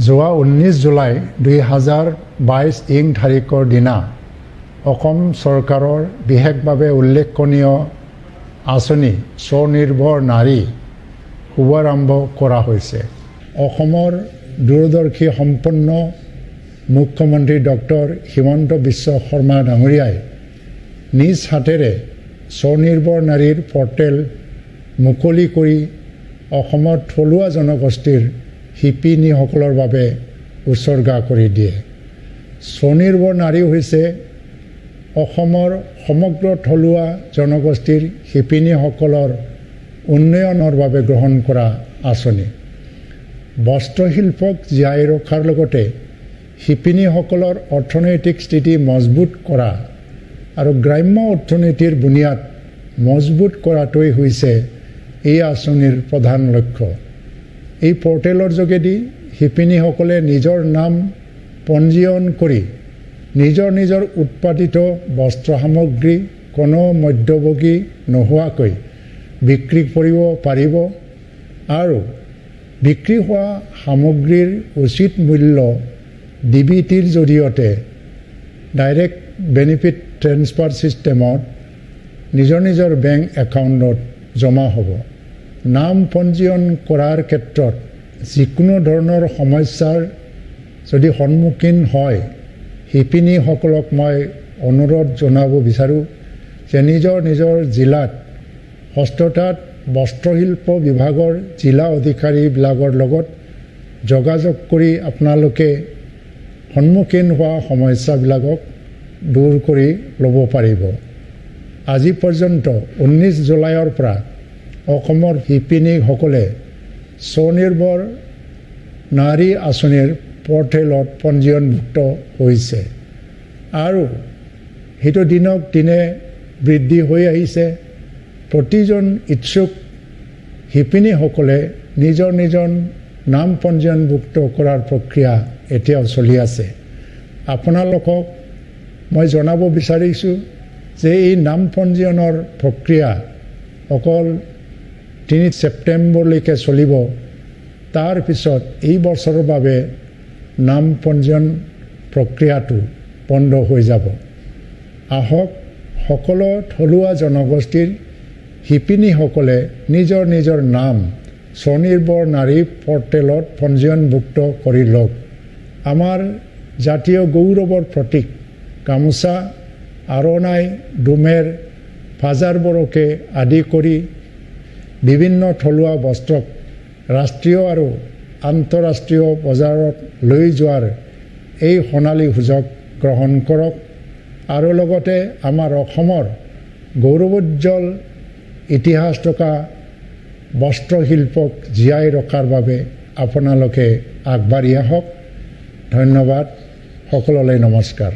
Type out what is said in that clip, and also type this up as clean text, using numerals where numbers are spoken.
যোৱা 19 জুলাই 2022 ইং তাৰিখৰ দিনা অসম চৰকাৰৰ বিশেষভাৱে উল্লেখনীয় আঁচনি স্বনিৰ্ভৰ নাৰী শুভাৰম্ভ কৰা হৈছে। অসমৰ দূৰদৰ্শী সম্পন্ন মুখ্যমন্ত্ৰী ডক্টৰ হিমন্ত বিশ্ব শৰ্মা ডাঙৰীয়াই নিজ হাতেৰে স্বনিৰ্ভৰ নাৰীৰ পৰ্টেল মুকলি কৰি অসমৰ থলুৱা জনগোষ্ঠীৰ শিপিনীসকলৰ বাবে উৎসৰ্গা কৰি দিয়ে। স্বনিৰ্ভৰ নাৰী হৈছে অসমৰ সমগ্ৰ থলুৱা জনগোষ্ঠীৰ শিপিনীসকলৰ উন্নয়নৰ বাবে গ্ৰহণ কৰা আঁচনি। বস্ত্ৰশিল্পক জীয়াই ৰখাৰ লগতে শিপিনীসকলৰ অৰ্থনৈতিক স্থিতি মজবুত কৰা আৰু গ্ৰাম্য অৰ্থনীতিৰ বুনিয়াদ মজবুত কৰাটোৱেই হৈছে এই আঁচনিৰ প্ৰধান লক্ষ্য। এই পৰ্টেলৰ যোগেদি শিপিনীসকলে নিজৰ নাম পঞ্জীয়ন কৰি নিজৰ উৎপাদিত বস্ত্ৰ সামগ্ৰী কোনো মধ্যভোগী নোহোৱাকৈ বিক্ৰী কৰিব পাৰিব আৰু বিক্ৰী হোৱা সামগ্ৰীৰ উচিত মূল্য ডিবিটিৰ জৰিয়তে ডাইৰেক্ট বেনিফিট ট্ৰেন্সফাৰ ছিষ্টেমত নিজৰ বেংক একাউণ্টত জমা হ'ব। নাম পঞ্জীয়ন কৰাৰ ক্ষেত্ৰত যিকোনো ধৰণৰ সমস্যাৰ যদি সন্মুখীন হয়, শিপিনীসকলক মই অনুৰোধ জনাব বিচাৰোঁ যে নিজৰ জিলাত হস্ততাঁত বস্ত্ৰশিল্প বিভাগৰ জিলা অধিকাৰীবিলাকৰ লগত যোগাযোগ কৰি আপোনালোকে সন্মুখীন হোৱা সমস্যাবিলাকক দূৰ কৰি ল'ব পাৰিব। আজি পৰ্যন্ত 19 জুলাইৰ পৰা অসমৰ শিপিনীসকলে স্বনিৰ্ভৰ নাৰী আঁচনিৰ পৰ্টেলত পঞ্জীয়নভুক্ত হৈছে আৰু সেইটো দিনক দিনে বৃদ্ধি হৈ আহিছে। প্ৰতিজন ইচ্ছুক শিপিনীসকলে নিজৰ নাম পঞ্জীয়নভুক্ত কৰাৰ প্ৰক্ৰিয়া এতিয়াও চলি আছে। আপোনালোকক মই জনাব বিচাৰিছোঁ যে এই নাম পঞ্জীয়নৰ প্ৰক্ৰিয়া অকল 3 ছেপ্টেম্বৰলৈকে চলিব। তাৰ পিছত এই বছৰৰ বাবে নাম পঞ্জীয়ন প্ৰক্ৰিয়াটো বন্ধ হৈ যাব। আহক সকলো থলুৱা জনগোষ্ঠীৰ শিপিনীসকলে নিজৰ নাম স্বনিৰ্ভৰ নাৰী পৰ্টেলত পঞ্জীয়নভুক্ত কৰি লওক। আমাৰ জাতীয় গৌৰৱৰ প্ৰতীক গামোচা, আৰণাই, ডুমেৰ, ফাজাৰ বৰকে আদি কৰি বিভিন্ন থলুৱা বস্ত্ৰক ৰাষ্ট্ৰীয় আৰু আন্তঃৰাষ্ট্ৰীয় বজাৰত লৈ যোৱাৰ এই সোণালী সুযোগ গ্ৰহণ কৰক আৰু লগতে আমাৰ অসমৰ গৌৰৱোজ্জ্বল ইতিহাস থকা বস্ত্ৰশিল্পক জীয়াই ৰখাৰ বাবে আপোনালোকে আগবাঢ়ি আহক। ধন্যবাদ। সকলোলৈ নমস্কাৰ।